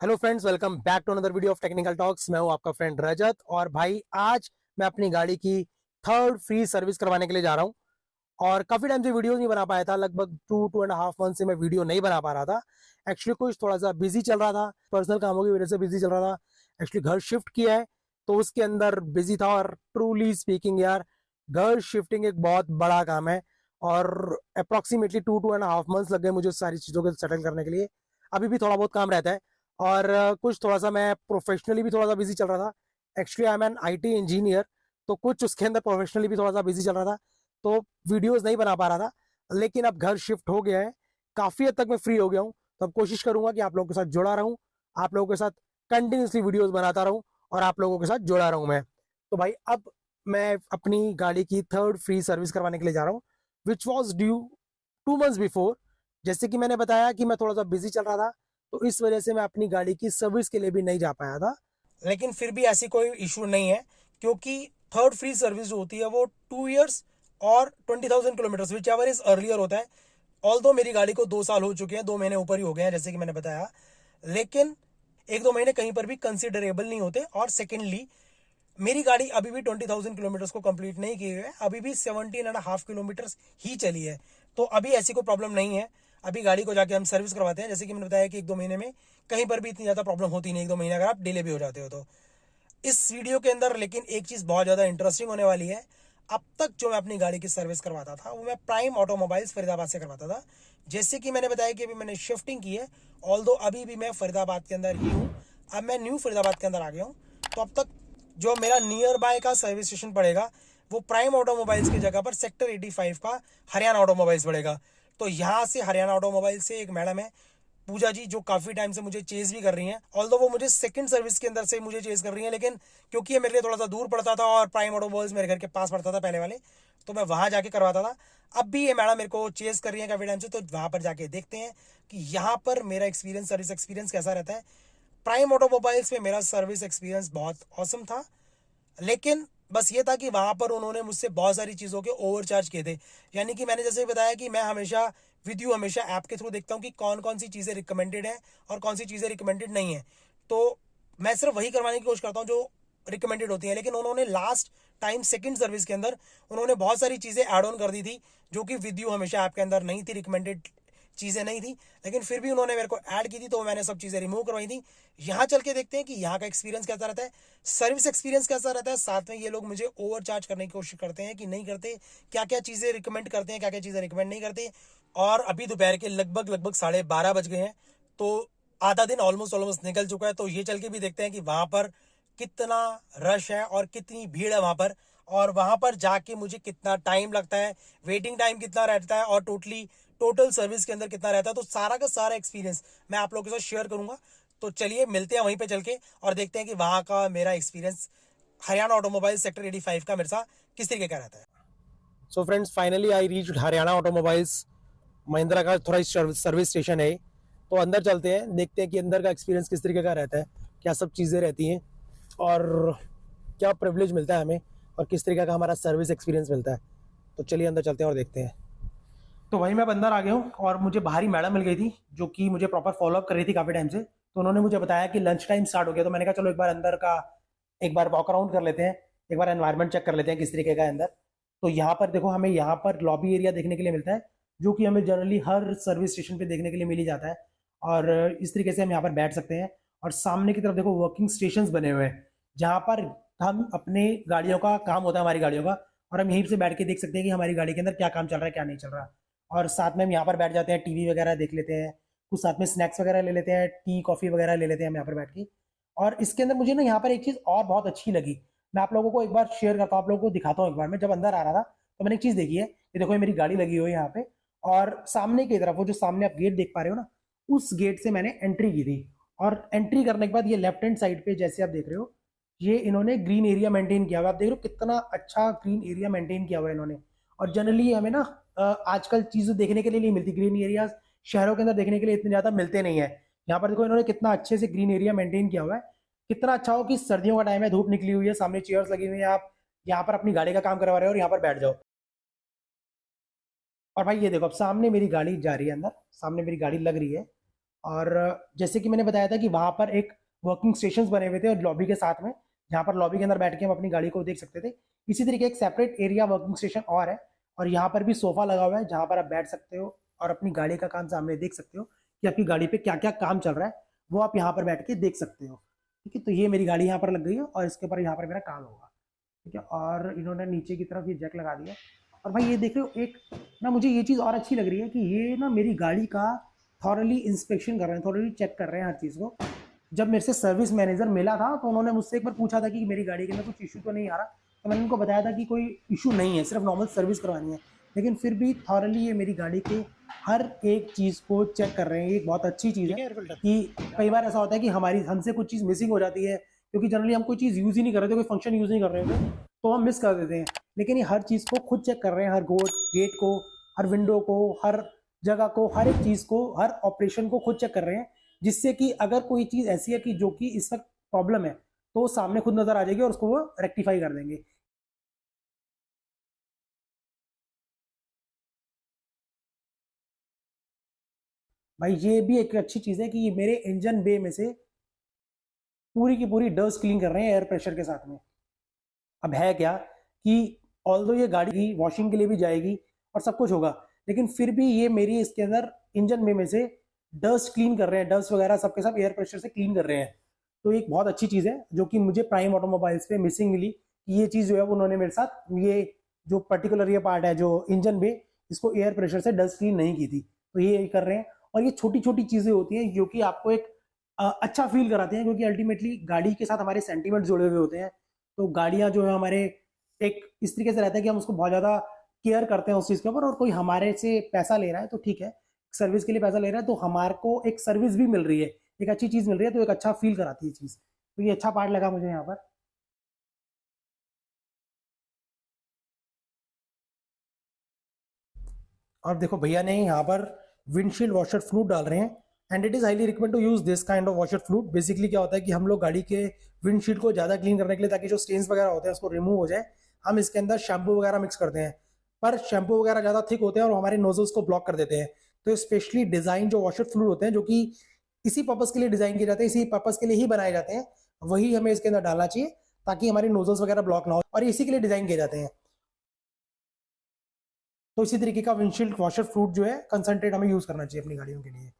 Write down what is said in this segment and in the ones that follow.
Hello friends, welcome back to another video of technical talks. मैं हूं आपका friend रजत। और भाई आज मैं अपनी गाड़ी की थर्ड फ्री सर्विस करवाने के लिए जा रहा हूं। और काफी टाइम से वीडियो नहीं बना पाया था, लगभग 2.5 मंथ से मैं वीडियो नहीं बना पा रहा था। एक्चुअली कुछ थोड़ा सा बिजी चल रहा था, पर्सनल कामों की वजह से बिजी चल रहा था। एक्चुअली घर शिफ्ट किया है तो उसके अंदर बिजी था। और ट्रूली स्पीकिंग यार, घर शिफ्टिंग एक बहुत बड़ा काम है। और अप्रोक्सीमेटली 2.5 मंथ्स लग गए मुझे सारी चीज़ों को सेटल करने के लिए। अभी भी थोड़ा बहुत काम रहता है। और कुछ थोड़ा सा मैं प्रोफेशनली भी थोड़ा सा बिजी चल रहा था। Actually I am an IT engineer, तो कुछ उसके अंदर प्रोफेशनली भी थोड़ा सा बिजी चल रहा था, तो वीडियोस नहीं बना पा रहा था। लेकिन अब घर शिफ्ट हो गया है, काफ़ी हद तक मैं फ्री हो गया हूँ। तो अब कोशिश करूंगा कि आप लोगों के साथ जुड़ा रहूं, आप लोगों के साथ कंटिन्यूसली वीडियोस बनाता रहूं और आप लोगों के साथ जुड़ा रहूं मैं। तो भाई अब मैं अपनी गाड़ी की थर्ड फ्री सर्विस करवाने के लिए जा रहा हूँ, which was due 2 months before. जैसे कि मैंने बताया कि मैं थोड़ा सा बिजी चल रहा था, तो इस वजह से मैं अपनी गाड़ी की सर्विस के लिए भी नहीं जा पाया था। लेकिन फिर भी ऐसी कोई इशू नहीं है, क्योंकि थर्ड फ्री सर्विस जो होती है वो 2 ईयर्स और 20,000 kilometre which ever is earlier होता है। ऑल दो मेरी गाड़ी को 2 साल हो चुके हैं, 2 महीने ऊपर ही हो गए हैं जैसे कि मैंने बताया। लेकिन 1-2 महीने कहीं पर भी कंसिडरेबल नहीं होते। और सेकेंडली, मेरी गाड़ी अभी भी 20,000 किलोमीटर को कंप्लीट नहीं की है, अभी भी 17.5 किलोमीटर ही चली है। तो अभी ऐसी कोई प्रॉब्लम नहीं है। अभी गाड़ी को जाके हम सर्विस करवाते हैं, जैसे कि मैंने बताया कि 1-2 महीने में कहीं पर भी इतनी ज़्यादा प्रॉब्लम होती नहीं। 1-2 महीने अगर आप डिले भी हो जाते हो तो इस वीडियो के अंदर लेकिन एक चीज़ बहुत ज़्यादा इंटरेस्टिंग होने वाली है। अब तक जो मैं अपनी गाड़ी की सर्विस करवाता था वो मैं प्राइम ऑटोमोबाइल्स फरीदाबाद से करवाता था। जैसे कि मैंने बताया कि अभी मैंने शिफ्टिंग की है, ऑल दो अभी भी मैं फरीदाबाद के अंदर ही हूँ। अब मैं न्यू फरीदाबाद के अंदर आ गया हूँ। तो अब तक जो मेरा नियर बाय का सर्विस स्टेशन पड़ेगा वो प्राइम ऑटोमोबाइल्स की जगह पर सेक्टर 85 का हरियाणा ऑटोमोबाइल्स पड़ेगा। तो यहाँ से हरियाणा ऑटोमोबाइल से एक मैडम है, पूजा जी, जो काफ़ी टाइम से मुझे चेज भी कर रही हैं। ऑल्दो वो मुझे सेकंड सर्विस के अंदर से मुझे चेज कर रही हैं, लेकिन क्योंकि ये मेरे लिए थोड़ा सा दूर पड़ता था और प्राइम ऑटोमोबाइल्स मेरे घर के पास पड़ता था पहले वाले, तो मैं वहाँ जाके करवाता था। अब भी ये मैडम मेरे को चेज कर रही है काफ़ी टाइम से, तो वहाँ पर जाके देखते हैं कि यहाँ पर मेरा एक्सपीरियंस, सर्विस एक्सपीरियंस कैसा रहता है। प्राइम ऑटोमोबाइल्स में मेरा सर्विस एक्सपीरियंस बहुत औसम था। लेकिन बस ये था कि वहाँ पर उन्होंने मुझसे बहुत सारी चीज़ों के ओवरचार्ज किए थे। यानी कि मैंने जैसे बताया कि मैं हमेशा विद यू हमेशा ऐप के थ्रू देखता हूँ कि कौन कौन सी चीज़ें रिकमेंडेड हैं और कौन सी चीज़ें रिकमेंडेड नहीं है। तो मैं सिर्फ वही करवाने की कोशिश करता हूँ जो रिकमेंडेड होती हैं। लेकिन उन्होंने लास्ट टाइम सेकंड सर्विस के अंदर उन्होंने बहुत सारी चीज़ें ऐड ऑन कर दी थी, जो कि विद यू हमेशा ऐप के अंदर नहीं थी, रिकमेंडेड चीज़ें नहीं थी। लेकिन फिर भी उन्होंने मेरे को ऐड की थी, तो मैंने सब चीज़ें रिमूव करवाई थी। यहाँ चल के देखते हैं कि यहाँ का एक्सपीरियंस कैसा रहता है, सर्विस एक्सपीरियंस कैसा रहता है। साथ में ये लोग मुझे ओवर चार्ज करने की कोशिश करते हैं कि नहीं करते, क्या क्या चीज़ें रिकमेंड करते हैं, क्या क्या चीज़ें रिकमेंड नहीं करते। और अभी दोपहर के लगभग लगभग 12:30 बज गए हैं, तो आधा दिन ऑलमोस्ट ऑलमोस्ट निकल चुका है। तो ये चल के भी देखते हैं कि वहाँ पर कितना रश है और कितनी भीड़ है वहाँ पर, और वहाँ पर जाके मुझे कितना टाइम लगता है, वेटिंग टाइम कितना रहता है, और टोटल सर्विस के अंदर कितना रहता है। तो सारा का सारा एक्सपीरियंस मैं आप लोगों के साथ शेयर करूंगा। तो चलिए मिलते हैं वहीं पे चल के और देखते हैं कि वहाँ का मेरा एक्सपीरियंस हरियाणा ऑटोमोबाइल सेक्टर 85 का मेरे साथ किस तरीके का रहता है। So friends, finally I reach Haryana automobiles. Mahindra का थोड़ा सर्विस स्टेशन है, तो अंदर चलते हैं, देखते हैं कि अंदर का एक्सपीरियंस किस तरीके का रहता है, क्या सब चीज़ें रहती हैं और क्या प्रिविलेज मिलता है हमें, और किस तरीके का हमारा सर्विस एक्सपीरियंस मिलता है। तो चलिए अंदर चलते हैं और देखते हैं। तो वहीं मैं अंदर आ गया हूँ और मुझे बाहरी मैडम मिल गई थी, जो कि मुझे प्रॉपर फॉलोअप कर रही थी काफ़ी टाइम से। तो उन्होंने मुझे बताया कि लंच टाइम स्टार्ट हो गया, तो मैंने कहा चलो एक बार अंदर का एक बार वॉक अराउंड कर लेते हैं, एक बार एनवायरनमेंट चेक कर लेते हैं किस तरीके का है अंदर। तो यहाँ पर देखो, हमें यहाँ पर लॉबी एरिया देखने के लिए मिलता है, जो कि हमें जनरली हर सर्विस स्टेशन पे देखने के लिए मिल ही जाता है। और इस तरीके से हम यहाँ पर बैठ सकते हैं। और सामने की तरफ देखो वर्किंग स्टेशन बने हुए हैं, जहाँ पर हम अपने गाड़ियों का काम होता है, हमारी गाड़ियों का, और हम यहीं से बैठ के देख सकते हैं कि हमारी गाड़ी के अंदर क्या काम चल रहा है, क्या नहीं चल रहा। और साथ में हम यहाँ पर बैठ जाते हैं, टीवी वगैरह देख लेते हैं, कुछ साथ में स्नैक्स वगैरह ले लेते हैं, टी कॉफ़ी वगैरह ले लेते हैं हम यहाँ पर बैठ के। और इसके अंदर मुझे ना यहाँ पर एक चीज़ और बहुत अच्छी लगी, मैं आप लोगों को एक बार शेयर करता हूँ, आप लोगों को दिखाता हूँ। एक बार मैं जब अंदर आ रहा था तो मैंने एक चीज़ देखी है, ये देखो, ये मेरी गाड़ी लगी हुई है यहाँ पे, और सामने की तरफ वो जो सामने आप गेट देख पा रहे हो ना, उस गेट से मैंने एंट्री की थी। और एंट्री करने के बाद ये लेफ्ट हैंड साइड पे जैसे आप देख रहे हो, ये इन्होंने ग्रीन एरिया मेंटेन किया हुआ है। आप देख रहे हो कितना अच्छा ग्रीन एरिया मेंटेन किया हुआ है इन्होंने। और जनरली हमें ना आजकल चीज़ें देखने के लिए नहीं मिलती, ग्रीन एरियाज शहरों के अंदर देखने के लिए इतने ज़्यादा मिलते नहीं है। यहाँ पर देखो इन्होंने कितना अच्छे से ग्रीन एरिया मेंटेन किया हुआ है। कितना अच्छा हो कि सर्दियों का टाइम है, धूप निकली हुई है, सामने चेयर्स लगी हुई है, आप यहाँ पर अपनी गाड़ी का काम करवा रहे हो और यहाँ पर बैठ जाओ। और भाई ये देखो, अब सामने मेरी गाड़ी जा रही है अंदर, सामने मेरी गाड़ी लग रही है। और जैसे कि मैंने बताया था कि वहाँ पर एक वर्किंग स्टेशन बने हुए थे और लॉबी के साथ में, जहाँ पर लॉबी के अंदर बैठ के हम अपनी गाड़ी को देख सकते थे। इसी तरीके एक सेपरेट एरिया वर्किंग स्टेशन और है, और यहाँ पर भी सोफा लगा हुआ है जहाँ पर आप बैठ सकते हो और अपनी गाड़ी का काम सामने देख सकते हो कि आपकी गाड़ी पे क्या क्या काम चल रहा है, वो आप यहाँ पर बैठ के देख सकते हो। ठीक है, तो ये मेरी गाड़ी यहाँ पर लग गई है और इसके ऊपर यहाँ पर मेरा काम होगा। ठीक है, और इन्होंने नीचे की तरफ ये जैक लगा दिया। और भाई ये देख रहे हो, एक ना मुझे ये चीज़ और अच्छी लग रही है कि ये ना मेरी गाड़ी का थॉरली इंस्पेक्शन कर रहे हैं, थॉरली चेक कर रहे हैं हर चीज़ को। जब मेरे से सर्विस मैनेजर मिला था तो उन्होंने मुझसे एक बार पूछा था कि मेरी गाड़ी के अंदर कुछ इशू तो नहीं आ रहा, तो मैंने उनको बताया था कि कोई इशू नहीं है, सिर्फ नॉर्मल सर्विस करवानी है। लेकिन फिर भी थॉरली ये मेरी गाड़ी के हर एक चीज़ को चेक कर रहे हैं। ये बहुत अच्छी चीज़ है कि कई बार ऐसा होता है कि हमारी हमसे कुछ चीज़ मिसिंग हो जाती है, क्योंकि जनरली हम कोई चीज़ यूज़ ही नहीं कर रहे थे, कोई फंक्शन यूज़ नहीं कर रहे थे, तो हम मिस कर देते हैं। लेकिन ये हर चीज़ को खुद चेक कर रहे हैं, हर गेट को, हर विंडो को, हर जगह को, हर एक चीज़ को, हर ऑपरेशन को खुद चेक कर रहे हैं, जिससे कि अगर कोई चीज़ ऐसी है कि जो कि इस वक्त प्रॉब्लम है, तो सामने खुद नज़र आ जाएगी और उसको वो रेक्टिफाई कर देंगे। भाई ये भी एक अच्छी चीज़ है कि ये मेरे इंजन बे में से पूरी की पूरी डस्ट क्लीन कर रहे हैं एयर प्रेशर के साथ में। अब है क्या कि ऑल्दो ये गाड़ी की वॉशिंग के लिए भी जाएगी और सब कुछ होगा, लेकिन फिर भी ये मेरी इसके अंदर इंजन में से डस्ट क्लीन कर रहे हैं, डस्ट वगैरह सबके सब एयर प्रेशर से क्लीन कर रहे हैं। तो एक बहुत अच्छी चीज़ है जो कि मुझे प्राइम ऑटोमोबाइल्स पे मिसिंग मिली। ये चीज़ जो है वो उन्होंने मेरे साथ ये जो पर्टिकुलर ये पार्ट है जो इंजन में, इसको एयर प्रेशर से डस्ट क्लीन नहीं की थी, तो ये कर रहे हैं। और ये छोटी छोटी चीज़ें होती हैं जो कि आपको एक अच्छा फील कराते हैं, क्योंकि अल्टीमेटली गाड़ी के साथ हमारे सेंटीमेंट जुड़े हुए होते हैं। तो गाड़ियाँ जो है हमारे एक इस तरीके से रहता है कि हम उसको बहुत ज़्यादा केयर करते हैं उस चीज़ के ऊपर, और कोई हमारे से पैसा ले रहा है तो ठीक है, सर्विस के लिए पैसा ले रहा है तो हमारे को एक सर्विस भी मिल रही है, एक अच्छी चीज़ मिल रही है, तो एक अच्छा फील कराती है चीज़। तो ये अच्छा पार्ट लगा मुझे यहाँ पर। और देखो भैया ने यहाँ पर विंडशील्ड वॉशर फ्लूइड डाल रहे हैं, and it is highly recommend to use this kind of washer fluid. Basically क्या होता है कि हम लोग गाड़ी के विंडशील्ड को ज़्यादा क्लीन करने के लिए, ताकि जो स्टेन्स वगैरह होते हैं उसको रिमूव हो जाए, हम इसके अंदर शैम्पू वगैरह मिक्स करते हैं। पर शैम्पू वगैरह ज़्यादा थिक होते हैं और हमारे नोजल्स को ब्लॉक कर देते हैं। तो स्पेशली डिज़ाइन जो वॉशर फ्लूइड होते हैं, जो कि इसी पर्पज़ के लिए डिज़ाइन किए जाते हैं, इसी पर्पज़ के लिए ही बनाए जाते हैं, वही हमें इसके अंदर डालना चाहिए, ताकि हमारे नोजल्स वगैरह ब्लॉक ना हो, और इसी के लिए डिज़ाइन किए जाते हैं। तो इसी तरीके का विंडशील्ड वॉशर फ्लूइड जो है कंसंट्रेट हमें यूज़ करना चाहिए अपनी गाड़ियों के लिए।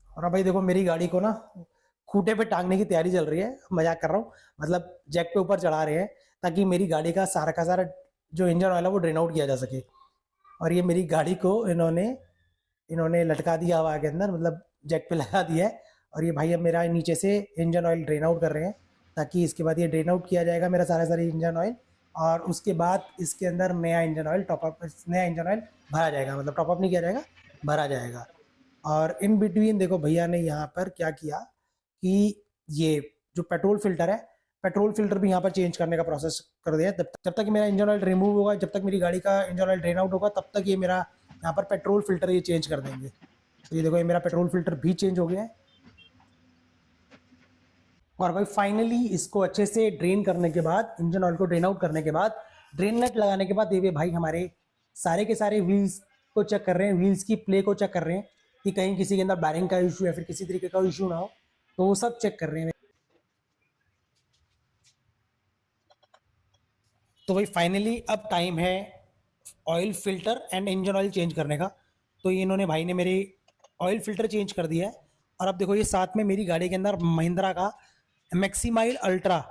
और अब भाई देखो मेरी गाड़ी को ना खूटे पे टांगने की तैयारी चल रही है, मजाक कर रहा हूँ, मतलब जैक पे ऊपर चढ़ा रहे हैं, ताकि मेरी गाड़ी का सारा जो इंजन ऑयल है वो ड्रेन आउट किया जा सके। और ये मेरी गाड़ी को इन्होंने इन्होंने लटका दिया हवा के अंदर, मतलब जैक पे लगा दिया है। और ये भाई अब मेरा नीचे से इंजन ऑयल ड्रेन आउट कर रहे हैं, ताकि इसके बाद ये ड्रेन आउट किया जाएगा मेरा सारा इंजन ऑयल, और उसके बाद इसके अंदर नया इंजन ऑयल भरा जाएगा, मतलब टॉपअप नहीं किया जाएगा, भरा जाएगा। और इन बिटवीन देखो भैया ने यहाँ पर क्या किया कि ये जो पेट्रोल फिल्टर भी यहाँ पर चेंज करने का प्रोसेस कर दिया। जब तक मेरा इंजन ऑयल रिमूव होगा, जब तक मेरी गाड़ी का इंजन ऑयल ड्रेन आउट होगा, तब तक ये मेरा यहाँ पर पेट्रोल फिल्टर ये चेंज कर देंगे। तो ये देखो ये मेरा पेट्रोल फिल्टर भी चेंज हो गया है। और भाई फाइनली इसको अच्छे से ड्रेन करने के बाद, इंजन ऑयल को ड्रेन आउट करने के बाद, ड्रेन नेट लगाने के बाद, ये भाई हमारे सारे के सारे व्हील्स को चेक कर रहे हैं, व्हील्स की प्ले को चेक कर रहे हैं कि कहीं किसी के अंदर बैरिंग का इशू या फिर किसी तरीके का इशू ना हो, तो वो सब चेक कर रहे हैं। तो भाई फाइनली अब टाइम है oil filter and engine oil change करने का। तो ये इन्होंने भाई ने मेरी ऑयल फिल्टर चेंज कर दिया है। और अब देखो ये साथ में मेरी गाड़ी के अंदर महिंद्रा का Maximile ultra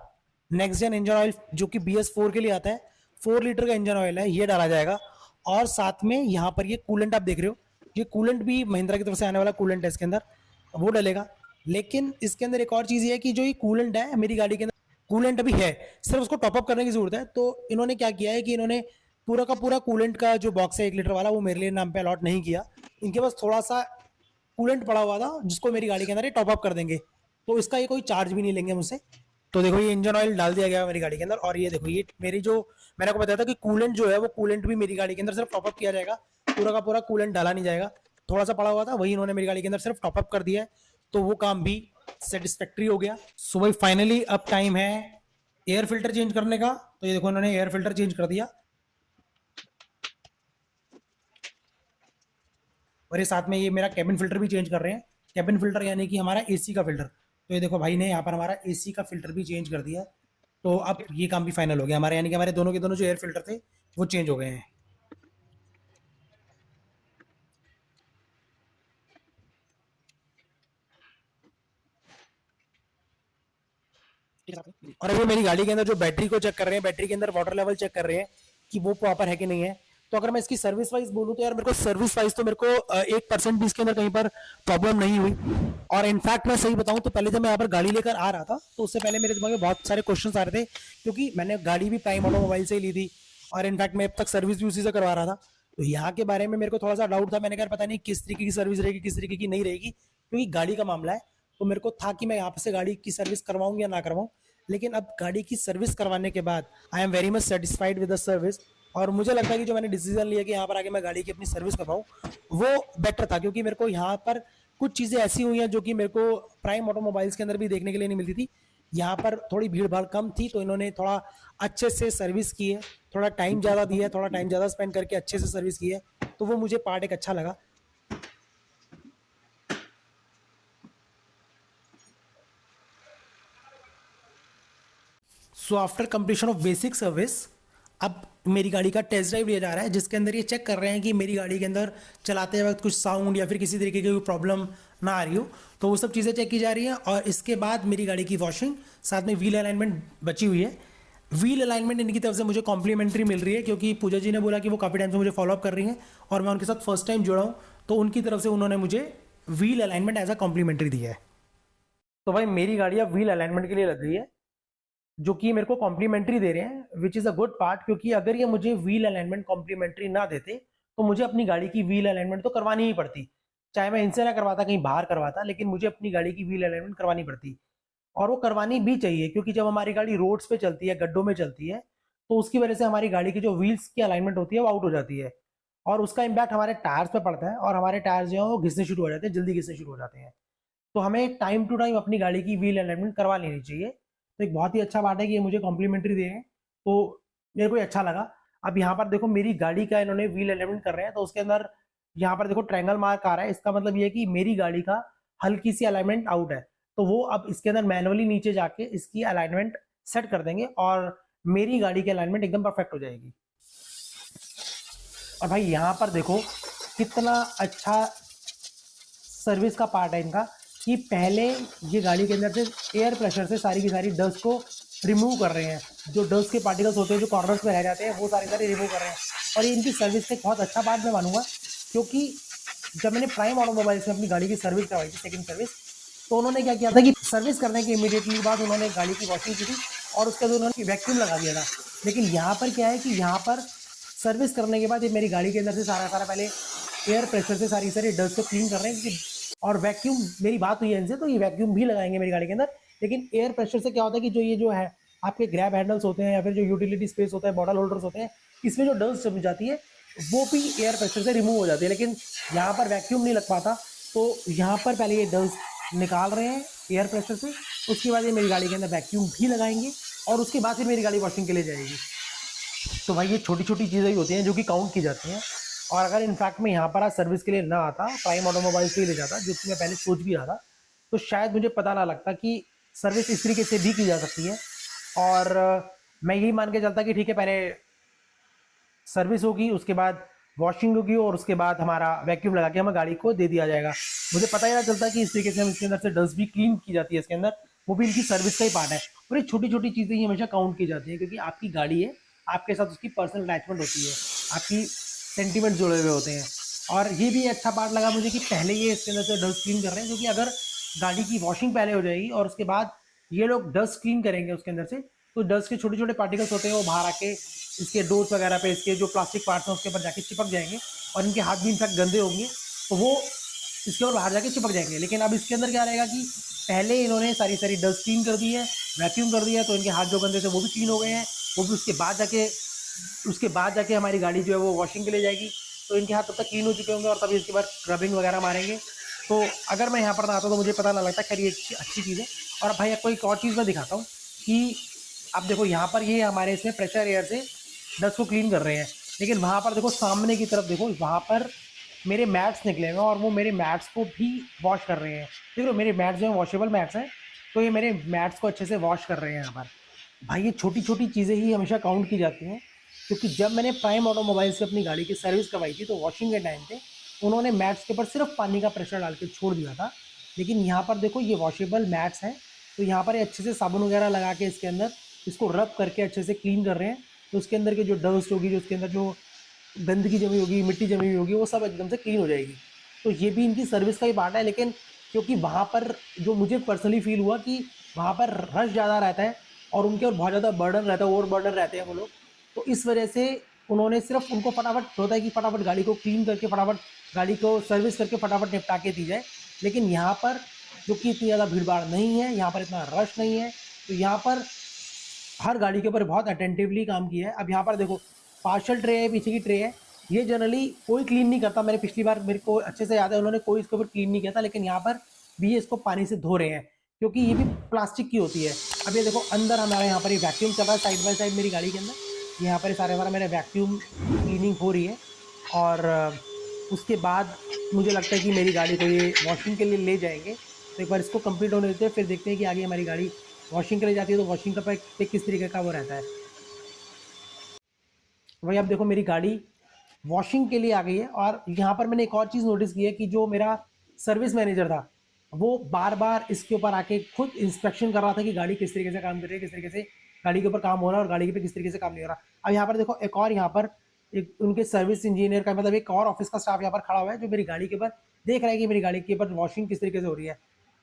next gen engine oil, जो कि BS4 के लिए आता है, 4 लीटर का इंजन ऑयल है, ये डाला जाएगा। और साथ में यहाँ पर ये कूलेंट आप देख रहे हो, ये कूलेंट भी महिंद्रा की तरफ से आने वाला कूलेंट है इसके अंदर, वो डलेगा। लेकिन इसके अंदर एक और चीज़ ये है कि जो ये कूलेंट है मेरी गाड़ी के अंदर, कूलेंट अभी है, सिर्फ उसको टॉपअप करने की जरूरत है। तो इन्होंने क्या किया है कि इन्होंने पूरा का पूरा कूलेंट का जो बॉक्स है 1 लीटर वाला, वो मेरे लिए नाम पे अलॉट नहीं किया। इनके पास थोड़ा सा कूलेंट पड़ा हुआ था, जिसको मेरी गाड़ी के अंदर ये टॉपअप कर देंगे, तो इसका ये कोई चार्ज भी नहीं लेंगे मुझसे। तो देखो ये इंजन ऑयल डाल दिया गया है मेरी गाड़ी के अंदर। और ये देखो ये मेरी जो मैंने आपको बताया था कि कूलेंट जो है वो कूलेंट भी मेरी गाड़ी के अंदर सिर्फ टॉपअप किया जाएगा, पूरा का पूरा कूलेंट डाला नहीं जाएगा। थोड़ा सा पड़ा हुआ था, वही इन्होंने मेरी गाड़ी के अंदर सिर्फ टॉपअप कर दिया है, तो वो काम भी सेटिस्फैक्ट्री हो गया। सो भाई फाइनली अब टाइम है एयर फिल्टर चेंज करने का। तो ये देखो इन्होंने एयर फिल्टर चेंज कर दिया। और ये साथ में ये मेरा कैबिन फिल्टर भी चेंज कर रहे हैं। कैबिन फिल्टर यानी कि हमारा एसी का फिल्टर। तो ये देखो भाई ने यहाँ पर हमारा एसी का फिल्टर भी चेंज कर दिया। तो अब ये काम भी फाइनल हो गया हमारे, यानी कि हमारे दोनों के दोनों जो एयर फिल्टर थे वो चेंज हो गए हैं। और अभी मेरी गाड़ी के अंदर जो बैटरी को चेक कर रहे हैं, बैटरी के अंदर वाटर लेवल चेक कर रहे हैं कि वो प्रॉपर है कि नहीं है। तो अगर मैं इसकी सर्विस वाइज बोलूँ तो यार मेरे को सर्विस वाइज तो मेरे को 1% भी इसके अंदर कहीं पर प्रॉब्लम नहीं हुई। और इनफैक्ट मैं सही बताऊं तो पहले जब मैं यहाँ पर गाड़ी लेकर आ रहा था तो उससे पहले मेरे दिमाग में बहुत सारे क्वेश्चन आ रहे थे, क्योंकि मैंने गाड़ी भी प्राइम ऑटोमोबाइल से ही ली थी और इनफैक्ट मैं अब तक सर्विस भी उसी से करवा रहा था। तो यहाँ के बारे में मेरे को थोड़ा सा डाउट था। मैंने कहा पता नहीं किस तरीके की सर्विस रहेगी, किस तरीके की नहीं रहेगी, क्योंकि गाड़ी का मामला है। तो मेरे को था कि मैं यहाँ से गाड़ी की सर्विस करवाऊँ या ना करवाऊँ। लेकिन अब गाड़ी की सर्विस करवाने के बाद I am very much satisfied with the service. और मुझे लगता है कि जो मैंने डिसीजन लिया कि यहाँ पर आके मैं गाड़ी की अपनी सर्विस करवाऊँ वो बेटर था, क्योंकि मेरे को यहाँ पर कुछ चीज़ें ऐसी हुई हैं जो कि मेरे को प्राइम ऑटोमोबाइल्स के अंदर भी देखने के लिए नहीं मिलती थी। यहाँ पर थोड़ी भीड़ भाड़ कम थी तो इन्होंने थोड़ा अच्छे से सर्विस की है, थोड़ा टाइम ज़्यादा दिया है, थोड़ा टाइम ज़्यादा स्पेंड करके अच्छे से सर्विस की है। तो वो मुझे पार्ट एक अच्छा लगा। So after completion of basic service अब मेरी गाड़ी का टेस्ट ड्राइव लिया जा रहा है, जिसके अंदर ये चेक कर रहे हैं कि मेरी गाड़ी के अंदर चलाते वक्त कुछ साउंड या फिर किसी तरीके की कोई प्रॉब्लम ना आ रही हो। तो वो सब चीज़ें चेक की जा रही हैं और इसके बाद मेरी गाड़ी की वॉशिंग, साथ में व्हील अलाइनमेंट बची हुई है। व्हील अलाइनमेंट इनकी तरफ से मुझे कॉम्प्लीमेंट्री मिल रही है, क्योंकि पूजा जी ने बोला कि वो काफ़ी टाइम से मुझे फॉलोअप कर रही हैं और मैं उनके साथ फर्स्ट टाइम जुड़ा हूँ। तो उनकी तरफ से उन्होंने मुझे wheel alignment as a complimentary दिया है। तो भाई मेरी गाड़ी अब व्हील अलाइनमेंट के लिए लग गई है, जो कि मेरे को कॉम्प्लीमेंट्री दे रहे हैं, which is a good part. क्योंकि अगर ये मुझे व्हील अलाइनमेंट कॉम्प्लीमेंट्री ना देते तो मुझे अपनी गाड़ी की व्हील अलाइनमेंट तो करवानी ही पड़ती, चाहे मैं इनसे ना करवाता कहीं बाहर करवाता, लेकिन मुझे अपनी गाड़ी की व्हील अलाइनमेंट करवानी पड़ती। और वो करवानी भी चाहिए, क्योंकि जब हमारी गाड़ी रोड्स पे चलती है, गड्ढों में चलती है, तो उसकी वजह से हमारी गाड़ी की जो व्हील्स की अलाइनमेंट होती है वो आउट हो जाती है और उसका इम्पैक्ट हमारे टायर्स पे पड़ता है और हमारे टायर्स जो है वो घिसने शुरू हो जाते हैं, जल्दी घिसने शुरू हो जाते हैं। तो हमें टाइम टू टाइम अपनी गाड़ी की व्हील अलाइनमेंट करवा लेनी चाहिए। तो एक बहुत ही अच्छा बात है कि ये मुझे कॉम्प्लीमेंट्री दे रहे हैं, तो मेरे को अच्छा लगा। अब यहाँ पर देखो मेरी गाड़ी का इन्होंने व्हील अलाइनमेंट कर रहे हैं, तो उसके अंदर यहाँ पर देखो ट्रायंगल मार्क आ रहा है। इसका मतलब ये है कि मेरी गाड़ी का हल्की सी अलाइनमेंट आउट है, तो वो अब इसके अंदर मैनुअली नीचे जाके इसकी अलाइनमेंट सेट कर देंगे और मेरी गाड़ी की अलाइनमेंट एकदम परफेक्ट हो जाएगी। और भाई यहाँ पर देखो कितना अच्छा सर्विस का पार्ट है इनका, कि पहले ये गाड़ी के अंदर से एयर प्रेशर से सारी की सारी डस्ट को रिमूव कर रहे हैं। जो डस्ट के पार्टिकल्स होते हैं जो कॉर्नर्स में रह जाते हैं वो सारे रिमूव कर रहे हैं। और ये इनकी सर्विस का एक बहुत अच्छा पार्ट मैं मानूंगा, क्योंकि जब मैंने प्राइम ऑटोमोबाइल्स में अपनी गाड़ी की सर्विस करवाई थी, सेकंड सर्विस, तो उन्होंने क्या किया था कि सर्विस करने के इमीडिएटली बाद उन्होंने गाड़ी की वॉशिंग की थी और उसके बाद उन्होंने वैक्यूम लगा दिया था। लेकिन यहाँ पर क्या है कि यहाँ पर सर्विस करने के बाद ये मेरी गाड़ी के अंदर से सारा पहले एयर प्रेशर से सारी डस्ट को क्लीन कर रहे हैं, क्योंकि और वैक्यूम, मेरी बात हुई है इनसे तो ये वैक्यूम भी लगाएंगे मेरी गाड़ी के अंदर। लेकिन एयर प्रेशर से क्या होता है कि जो ये जो है आपके ग्रैब हैंडल्स होते हैं या फिर जो यूटिलिटी स्पेस होता है, बॉटल होल्डर्स होते हैं, इसमें जो डस्ट जम जाती है वो भी एयर प्रेशर से रिमूव हो जाती है। लेकिन यहाँ पर वैक्यूम नहीं लग पाता, तो यहाँ पर पहले ये डस्ट निकाल रहे हैं एयर प्रेशर से, उसके बाद ये मेरी गाड़ी के अंदर वैक्यूम भी लगाएंगे और उसके बाद फिर मेरी गाड़ी वॉशिंग के लिए जाएगी। तो भाई ये छोटी छोटी चीज़ें ही होती हैं जो कि काउंट की जाती हैं। और अगर इनफैक्ट मैं यहाँ पर आज सर्विस के लिए ना आता, प्राइम ऑटोमोबाइल से ही ले जाता, जो कि मैं पहले सोच भी रहा था, तो शायद मुझे पता ना लगता कि सर्विस इस तरीके से भी की जा सकती है। और मैं यही मान के चलता कि ठीक है, पहले सर्विस होगी, उसके बाद वॉशिंग होगी और उसके बाद हमारा वैक्यूम लगा के हमें गाड़ी को दे दिया जाएगा। मुझे पता ही ना चलता कि इस तरीके से हम इसके अंदर से डस्ट भी क्लीन की जाती है इसके अंदर, वो भी इनकी सर्विस का ही पार्ट है। और ये छोटी छोटी चीज़ें ही हमेशा काउंट की जाती हैं, क्योंकि आपकी गाड़ी है, आपके साथ उसकी पर्सनल अटैचमेंट होती है, आपकी सेंटीमेंट जुड़े हुए होते हैं। और ये भी अच्छा पार्ट लगा मुझे कि पहले ये इसके अंदर से डस्ट क्लीन कर रहे हैं, क्योंकि अगर गाड़ी की वॉशिंग पहले हो जाएगी और उसके बाद ये लोग डस्ट क्लीन करेंगे उसके अंदर से, तो डस्ट के छोटे छोटे पार्टिकल्स होते हैं वो बाहर आके इसके डोर्स वगैरह पे, इसके जो प्लास्टिक पार्ट्स हैं उसके ऊपर जाके चिपक जाएंगे और इनके हाथ भी इनफैक्ट गंदे होंगे, तो वो इसके ऊपर बाहर जाके चिपक जाएंगे। लेकिन अब इसके अंदर क्या रहेगा कि पहले इन्होंने सारी डस्ट क्लीन कर दी है, वैक्यूम कर दिया है, तो इनके हाथ जो गंदे थे वो भी क्लीन हो गए हैं। वो भी उसके बाद जाके हमारी गाड़ी जो है वो वॉशिंग के लिए जाएगी, तो इनके हाथ तब तक क्लीन हो चुके होंगे और तभी इसके बाद स्क्रबिंग वगैरह मारेंगे। तो अगर मैं यहाँ पर ना आता तो मुझे पता ना लगता। खैर ये अच्छी चीज़ है। और भाई आपको एक और चीज़ मैं दिखाता हूँ कि अब देखो यहाँ पर ये हमारे इसमें प्रेशर एयर से डस्ट को क्लीन कर रहे हैं, लेकिन वहाँ पर देखो सामने की तरफ देखो, वहाँ पर मेरे मैट्स निकले हुए हैं और वो मेरे मैट्स को भी वॉश कर रहे हैं। देख लो मेरे मैट्स जो हैं वॉशेबल मैट्स हैं, तो ये मेरे मैट्स को अच्छे से वॉश कर रहे हैं यहाँ पर। भाई ये छोटी छोटी चीज़ें ही हमेशा काउंट की जाती हैं, क्योंकि जब मैंने प्राइम ऑटोमोबाइल से अपनी गाड़ी की सर्विस करवाई थी तो वॉशिंग के टाइम पे उन्होंने मैट्स के ऊपर सिर्फ पानी का प्रेशर डाल के छोड़ दिया था। लेकिन यहाँ पर देखो ये वॉशेबल मैट्स हैं, तो यहाँ पर ये अच्छे से साबुन वगैरह लगा के इसके अंदर इसको रब करके अच्छे से क्लीन कर रहे हैं। तो उसके अंदर की जो डस्ट होगी, जो उसके अंदर जो गंदगी जमी होगी, मिट्टी जमी हुई होगी, वो सब एकदम से क्लीन हो जाएगी। तो ये भी इनकी सर्विस का ही पार्ट है। लेकिन क्योंकि वहाँ पर जो मुझे पर्सनली फील हुआ कि वहाँ पर रश ज़्यादा रहता है और उनके और बहुत ज़्यादा बर्डन रहता है, ओवर बर्डन रहते हैं वो लोग, तो इस वजह से उन्होंने सिर्फ उनको फटाफट होता है कि फटाफट गाड़ी को क्लीन करके फटाफट गाड़ी को सर्विस करके फटाफट निपटा के दी जाए। लेकिन यहाँ पर जो कि इतनी ज़्यादा भीड़ भाड़ नहीं है, यहाँ पर इतना रश नहीं है, तो यहाँ पर हर गाड़ी के ऊपर बहुत अटेंटिवली काम किया है। अब यहाँ पर देखो पार्शल ट्रे है, पीछे की ट्रे है, ये जनरली कोई क्लीन नहीं करता। मैंने पिछली बार, मेरे को अच्छे से याद है, उन्होंने कोई इसके ऊपर क्लीन नहीं किया था, लेकिन यहाँ पर भी ये इसको पानी से धो रहे हैं क्योंकि ये भी प्लास्टिक की होती है। अब ये देखो अंदर हमारे यहाँ पर ये वैक्यूम चल रहा है साइड बाय साइड मेरी गाड़ी के अंदर। यहाँ पर सारे हमारा मेरा वैक्यूम क्लीनिंग हो रही है और उसके बाद मुझे लगता है कि मेरी गाड़ी को ये वॉशिंग के लिए ले जाएंगे। तो एक बार इसको कंप्लीट होने देते हैं, फिर देखते हैं कि आगे हमारी गाड़ी वॉशिंग के लिए जाती है तो वॉशिंग का पे किस तरीके का वो रहता है। वही अब देखो मेरी गाड़ी वॉशिंग के लिए आ गई है। और यहाँ पर मैंने एक और चीज़ नोटिस की है कि जो मेरा सर्विस मैनेजर था वो बार बार इसके ऊपर आके खुद इंस्पेक्शन कर रहा था कि गाड़ी किस तरीके से काम कर रही है, किस तरीके से गाड़ी के ऊपर काम हो रहा है और गाड़ी पे किस तरीके से काम नहीं हो रहा। अब यहाँ पर देखो एक और यहाँ पर एक उनके सर्विस इंजीनियर का, मतलब एक और ऑफिस का स्टाफ यहाँ पर खड़ा हुआ है जो मेरी गाड़ी के ऊपर देख रहा है कि मेरी गाड़ी के ऊपर वॉशिंग किस तरीके से हो रही है।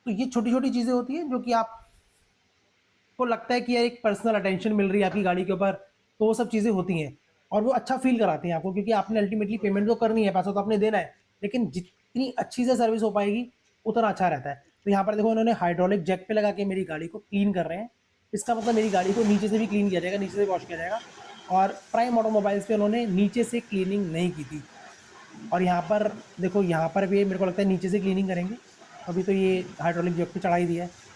तो ये छोटी छोटी चीज़ें होती हैं जो कि आपको लगता है कि यार एक पर्सनल अटेंशन मिल रही है आपकी गाड़ी के ऊपर, तो वो सब चीज़ें होती हैं और वो अच्छा फील कराती हैं आपको, क्योंकि आपने अल्टीमेटली पेमेंट तो करनी है, पैसा तो आपने देना है, लेकिन जितनी अच्छी से सर्विस हो पाएगी उतना अच्छा रहता है। तो यहाँ पर देखो इन्होंने हाइड्रोलिक जैक पे लगा के मेरी गाड़ी को क्लीन कर रहे हैं। इसका मतलब मेरी गाड़ी को नीचे से भी क्लीन किया जाएगा, नीचे से वॉश किया जाएगा। और प्राइम ऑटोमोबाइल्स पे उन्होंने नीचे से क्लीनिंग नहीं की थी। और यहाँ पर देखो यहाँ पर भी मेरे को लगता है नीचे से क्लीनिंग करेंगे। अभी तो ये हाइड्रोलिक जैक पे चढ़ा ही दिया है।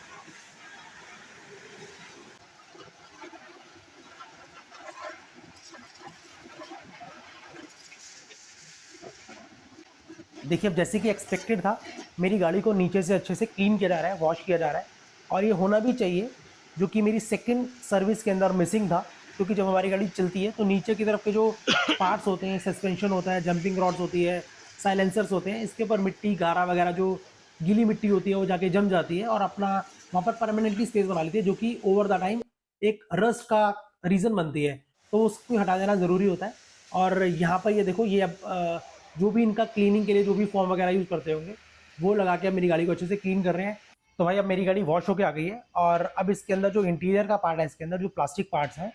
देखिए अब जैसे कि एक्सपेक्टेड था, मेरी गाड़ी को नीचे से अच्छे से क्लीन किया जा रहा है, वॉश किया जा रहा है और ये होना भी चाहिए, जो कि मेरी सेकंड सर्विस के अंदर मिसिंग था। क्योंकि जब हमारी गाड़ी चलती है तो नीचे की तरफ के जो पार्ट्स होते हैं, सस्पेंशन होता है, जंपिंग रॉड्स होती है, साइलेंसर्स होते हैं, इसके ऊपर मिट्टी गारा वगैरह जो गीली मिट्टी होती है वो जाके जम जाती है और अपना वहाँ पर परमानेंटली स्पेस बना लेती है, जो कि ओवर द टाइम एक रस्ट का रीज़न बनती है। तो उसको हटा देना ज़रूरी होता है। और यहाँ पर ये देखो ये अब जो भी इनका क्लीनिंग के लिए जो भी फॉर्म वगैरह यूज़ करते होंगे वो लगा के अब मेरी गाड़ी को अच्छे से क्लीन कर रहे हैं। तो भाई अब मेरी गाड़ी वॉश होके आ गई है और अब इसके अंदर जो इंटीरियर का पार्ट है, इसके अंदर जो प्लास्टिक पार्ट्स हैं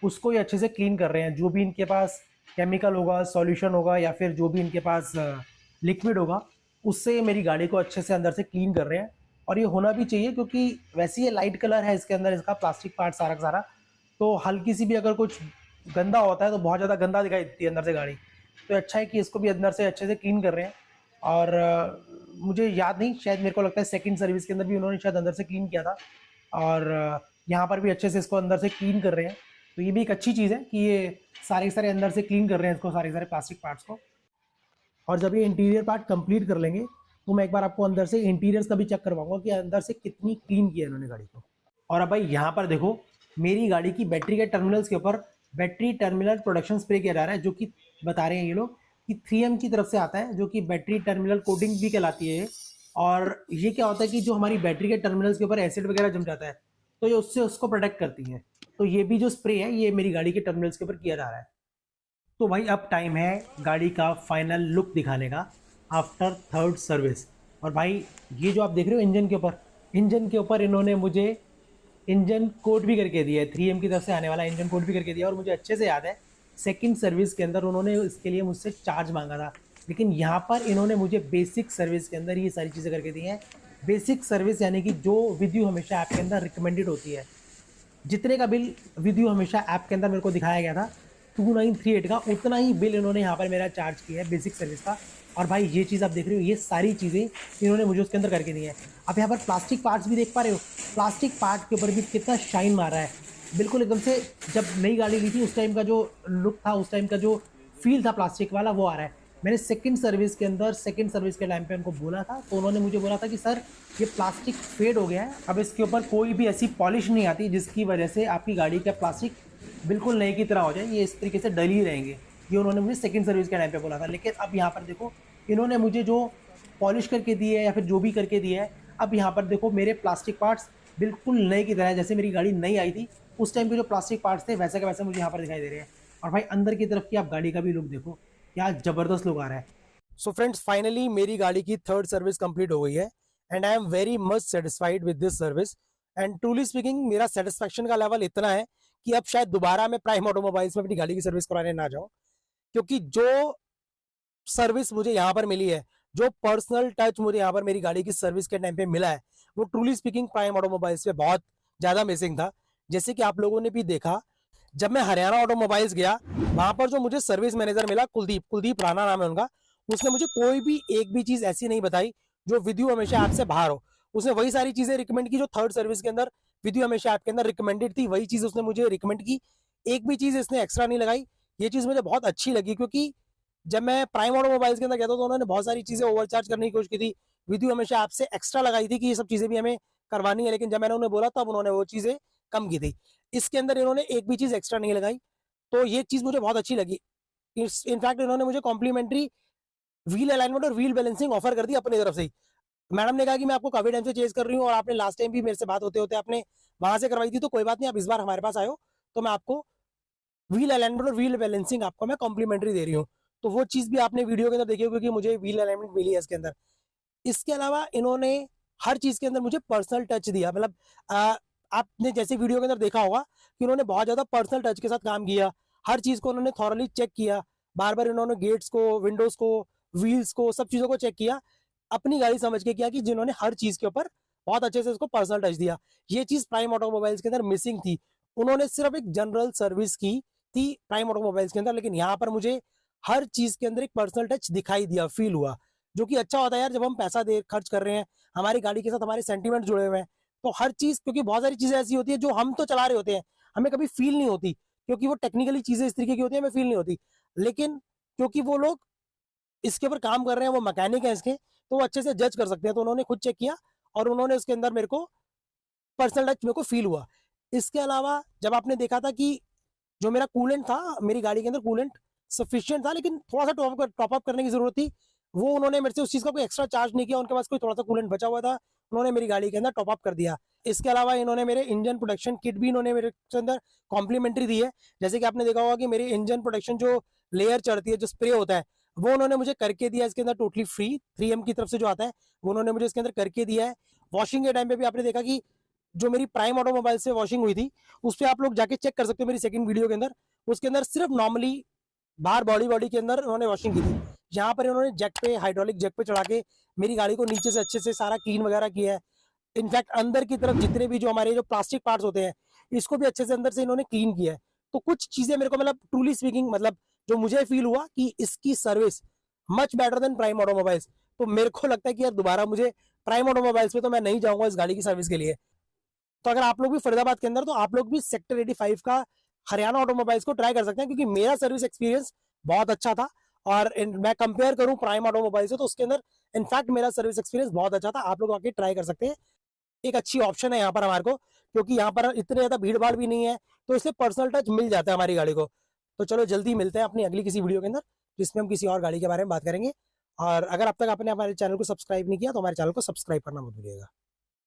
उसको ये अच्छे से क्लीन कर रहे हैं। जो भी इनके पास केमिकल होगा, सॉल्यूशन होगा या फिर जो भी इनके पास लिक्विड होगा, उससे मेरी गाड़ी को अच्छे से अंदर से क्लीन कर रहे हैं। और ये होना भी चाहिए क्योंकि वैसे ये लाइट कलर है इसके अंदर, इसका प्लास्टिक पार्ट सारा का सारा, तो हल्की सी भी अगर कुछ गंदा होता है तो बहुत ज़्यादा गंदा दिखाई देती है अंदर से गाड़ी। तो अच्छा है कि इसको भी अंदर से अच्छे से क्लीन कर रहे हैं। और मुझे याद नहीं, शायद मेरे को लगता है सेकंड सर्विस के अंदर भी उन्होंने शायद अंदर से क्लीन किया था और यहाँ पर भी अच्छे से इसको अंदर से क्लीन कर रहे हैं। तो ये भी एक अच्छी चीज़ है कि ये सारे सारे अंदर से क्लीन कर रहे हैं इसको, सारे सारे प्लास्टिक पार्ट्स को। और जब ये इंटीरियर पार्ट कंप्लीट कर लेंगे तो मैं एक बार आपको अंदर से इंटीरियर्स का भी चेक करवाऊंगा कि अंदर से कितनी क्लीन की है इन्होंने गाड़ी को। और अब भाई यहाँ पर देखो मेरी गाड़ी की बैटरी के टर्मिनल्स के ऊपर बैटरी टर्मिनल प्रोडक्शन स्प्रे किया जा रहा है, जो कि बता रहे हैं ये लोग कि 3M की तरफ से आता है, जो कि बैटरी टर्मिनल कोटिंग भी कहलाती है। और ये क्या होता है कि जो हमारी बैटरी के टर्मिनल्स के ऊपर एसिड वगैरह जम जाता है तो ये उससे उसको प्रोटेक्ट करती है। तो ये भी जो स्प्रे है ये मेरी गाड़ी के टर्मिनल्स के ऊपर किया जा रहा है। तो भाई अब टाइम है गाड़ी का फाइनल लुक दिखाने का आफ्टर थर्ड सर्विस। और भाई ये जो आप देख रहे हो इंजन के ऊपर इन्होंने मुझे इंजन कोड भी करके दिया है, 3M की तरफ से आने वाला इंजन कोड भी करके दिया। और मुझे अच्छे से याद है सेकंड सर्विस के अंदर उन्होंने इसके लिए मुझसे चार्ज मांगा था, लेकिन यहाँ पर इन्होंने मुझे बेसिक सर्विस के अंदर ये सारी चीज़ें करके दी हैं। बेसिक सर्विस यानी कि जो विद यू हमेशा ऐप के अंदर रिकमेंडेड होती है, जितने का बिल विद यू हमेशा ऐप के अंदर मेरे को दिखाया गया था 2938 का, उतना ही बिल इन्होंने यहाँ पर मेरा चार्ज किया है बेसिक सर्विस का। और भाई ये चीज़ आप देख रहे हो, ये सारी चीज़ें इन्होंने मुझे उसके अंदर करके दी हैं। आप यहाँ पर प्लास्टिक पार्ट्स भी देख पा रहे हो, प्लास्टिक पार्ट के ऊपर भी कितना शाइन मार रहा है, बिल्कुल एकदम से जब नई गाड़ी ली थी उस टाइम का जो लुक था, उस टाइम का जो फील था प्लास्टिक वाला, वो आ रहा है। मैंने सेकंड सर्विस के टाइम पे उनको बोला था, तो उन्होंने मुझे बोला था कि सर ये प्लास्टिक फेड हो गया है, अब इसके ऊपर कोई भी ऐसी पॉलिश नहीं आती जिसकी वजह से आपकी गाड़ी का प्लास्टिक बिल्कुल नए की तरह हो जाए, ये इस तरीके से डल ही रहेंगे। ये उन्होंने मुझे सेकंड सर्विस के टाइम पे बोला था। लेकिन अब यहाँ पर देखो, इन्होंने मुझे जो पॉलिश करके दी है या फिर जो भी करके दिया है, अब यहाँ पर देखो मेरे प्लास्टिक पार्ट्स बिल्कुल नए की तरह है। जैसे मेरी गाड़ी नई आई थी उस टाइम के जो प्लास्टिक पार्ट्स थे वैसे के वैसे मुझे यहाँ पर दिखाई दे रहे हैं। और भाई अंदर की तरफ की आप गाड़ी का भी लुक देखो, क्या जबरदस्त लुक आ रहा है। सो फ्रेंड्स, फाइनली मेरी गाड़ी की थर्ड सर्विस कंप्लीट हो गई है and I am very much satisfied with this service. And truly speaking, मेरा सेटिस्फेक्शन का लेवल इतना है कि अब शायद दोबारा मैं प्राइम ऑटोमोबाइल्स में अपनी गाड़ी की सर्विस कराने ना जाऊं, क्योंकि जो सर्विस मुझे यहाँ पर मिली है, जो पर्सनल टच मुझे यहाँ पर मेरी गाड़ी की सर्विस के टाइम पे मिला है, वो ट्रूली स्पीकिंग प्राइम ऑटोमोबाइल्स पे बहुत ज्यादा मिसिंग था। जैसे कि आप लोगों ने भी देखा, जब मैं हरियाणा ऑटोमोबाइल्स गया, वहां पर जो मुझे सर्विस मैनेजर मिला, कुलदीप राणा नाम है उनका, उसने मुझे कोई भी एक भी चीज ऐसी नहीं बताई जो विद यू हमेशा ऐप से बाहर हो। उसने वही सारी चीजें रिकमेंड की जो थर्ड सर्विस के अंदर विद यू हमेशा ऐप के अंदर रिकमेंडेड थी, वही चीज उसने मुझे रिकमेंड की। एक भी चीज इसने एक्स्ट्रा नहीं लगाई। ये चीज मुझे बहुत अच्छी लगी, क्योंकि जब मैं प्राइम ऑटोमोबाइल्स के अंदर गया था तो उन्होंने बहुत सारी चीजें ओवरचार्ज करने की कोशिश की थी, विद यू हमेशा ऐप से एक्स्ट्रा लगाई थी कि ये सब चीजें भी हमें करवानी है। लेकिन जब मैंने उन्हें बोला तब उन्होंने वो चीजें कम की थी। इसके अंदर इन्होंने एक भी चीज एक्स्ट्रा नहीं लगाई, तो ये चीज मुझे बहुत अच्छी लगी। इनफैक्ट इन्होंने मुझे कॉम्प्लीमेंट्री व्हील अलाइनमेंट और व्हील बैलेंसिंग ऑफर कर दी अपनी तरफ से ही। मैडम ने कहा कि मैं आपको काफी टाइम से चेज कर रही हूँ और आपने लास्ट टाइम भी मेरे से बात होते होते आपने वहां से करवाई थी, तो कोई बात नहीं, आप इस बार हमारे पास आयो तो मैं आपको व्हील अलाइनमेंट और व्हील बैलेंसिंग आपको मैं कॉम्प्लीमेंट्री दे रही हूँ। तो वो चीज भी आपने वीडियो के अंदर देखी होगी कि मुझे व्हील अलाइनमेंट मिली है इसके अंदर। इसके अलावा इन्होंने हर चीज के अंदर मुझे पर्सनल टच दिया। मतलब आपने जैसे वीडियो के अंदर देखा होगा कि उन्होंने बहुत ज्यादा पर्सनल टच के साथ काम किया। हर चीज को उन्होंने थॉरली चेक किया। बार बार इन्होंने गेट्स को, विंडोज को, व्हील्स को, सब चीजों को चेक किया, अपनी गाड़ी समझ के किया, कि जिन्होंने हर चीज के ऊपर बहुत अच्छे से उसको पर्सनल टच दिया। ये चीज प्राइम ऑटोमोबाइल्स के अंदर मिसिंग थी। उन्होंने सिर्फ एक जनरल सर्विस की थी प्राइम ऑटोमोबाइल्स के अंदर, लेकिन यहाँ पर मुझे हर चीज के अंदर एक पर्सनल टच दिखाई दिया, फील हुआ, जो कि अच्छा होता है यार। जब हम पैसा दे खर्च कर रहे हैं, हमारी गाड़ी के साथ हमारे सेंटीमेंट जुड़े हुए हैं, तो हर चीज, क्योंकि बहुत सारी चीजें ऐसी होती है जो हम तो चला रहे होते हैं, हमें कभी फील नहीं होती, क्योंकि वो टेक्निकली चीजें इस तरीके की होती है, हमें फील नहीं होती। लेकिन क्योंकि वो लोग इसके ऊपर काम कर रहे हैं, वो मैकेनिक है इसके, तो वो अच्छे से जज कर सकते हैं। तो उन्होंने खुद चेक किया और उन्होंने उसके अंदर मेरे को पर्सनल टच मेरे को फील हुआ। इसके अलावा जब आपने देखा था कि जो मेरा कूलेंट था, मेरी गाड़ी के अंदर कूलेंट सफिशिएंट था, लेकिन थोड़ा सा टॉप अप करने की जरूरत थी, वो उन्होंने मेरे से उस चीज का कोई एक्स्ट्रा चार्ज नहीं किया। उनके पास कोई थोड़ा सा कूलेंट बचा हुआ था, उन्होंने मेरी गाड़ी के अंदर टॉप अप कर दिया। इसके अलावा इन्होंने मेरे इंजन प्रोटेक्शन किट भी इन्होंने मेरे अंदर कॉम्प्लीमेंट्री दी है। जैसे कि आपने देखा होगा कि मेरी इंजन प्रोटेक्शन जो लेयर चढ़ती है, जो स्प्रे होता है, वो उन्होंने मुझे करके दिया इसके अंदर टोटली फ्री। 3M की तरफ से जो आता है वो उन्होंने मुझे इसके अंदर करके दिया है। वॉशिंग के टाइम पे भी आपने देखा कि जो मेरी प्राइम ऑटोमोबाइल से वॉशिंग हुई थी, उस पर आप लोग जाके चेक कर सकते हो मेरी सेकंड वीडियो के अंदर। उसके अंदर सिर्फ नॉर्मली बाहर बॉडी के अंदर उन्होंने वॉशिंग की थी। यहाँ पर इन्होंने जैक पे, हाइड्रोलिक जैक पे चढ़ा के मेरी गाड़ी को नीचे से अच्छे से सारा क्लीन वगैरह किया है। इनफैक्ट अंदर की तरफ जितने भी जो हमारे जो प्लास्टिक पार्ट्स होते हैं, इसको भी अच्छे से अंदर से इन्होंने क्लीन किया है। तो कुछ चीजें मेरे को, मतलब ट्रूली स्पीकिंग, मतलब जो मुझे फील हुआ कि इसकी service much better than prime automobiles. तो मेरे को लगता है कि यार दोबारा मुझे प्राइम ऑटोमोबाइल्स पे तो मैं नहीं जाऊंगा इस गाड़ी की सर्विस के लिए। तो अगर आप लोग भी फरीदाबाद के अंदर, तो आप लोग भी सेक्टर 85 का हरियाणा ऑटोमोबाइल्स को ट्राई कर सकते हैं, क्योंकि मेरा सर्विस एक्सपीरियंस बहुत अच्छा था। और मैं कंपेयर करूं प्राइम ऑटोमोबाइल से, तो उसके अंदर इनफैक्ट मेरा सर्विस एक्सपीरियंस बहुत अच्छा था। आप लोग आके ट्राई कर सकते हैं। एक अच्छी ऑप्शन है यहाँ पर हमारे को, क्योंकि यहाँ पर इतने ज्यादा भीड़ भाड़ भी नहीं है, तो इससे पर्सनल टच मिल जाता है हमारी गाड़ी को। तो चलो जल्दी मिलते हैं अपनी अगली किसी वीडियो के अंदर, जिसमें हम किसी और गाड़ी के बारे में बात करेंगे। और अगर अब तक आपने हमारे चैनल को सब्सक्राइब नहीं किया तो हमारे चैनल को सब्सक्राइब करना मत भूलिएगा।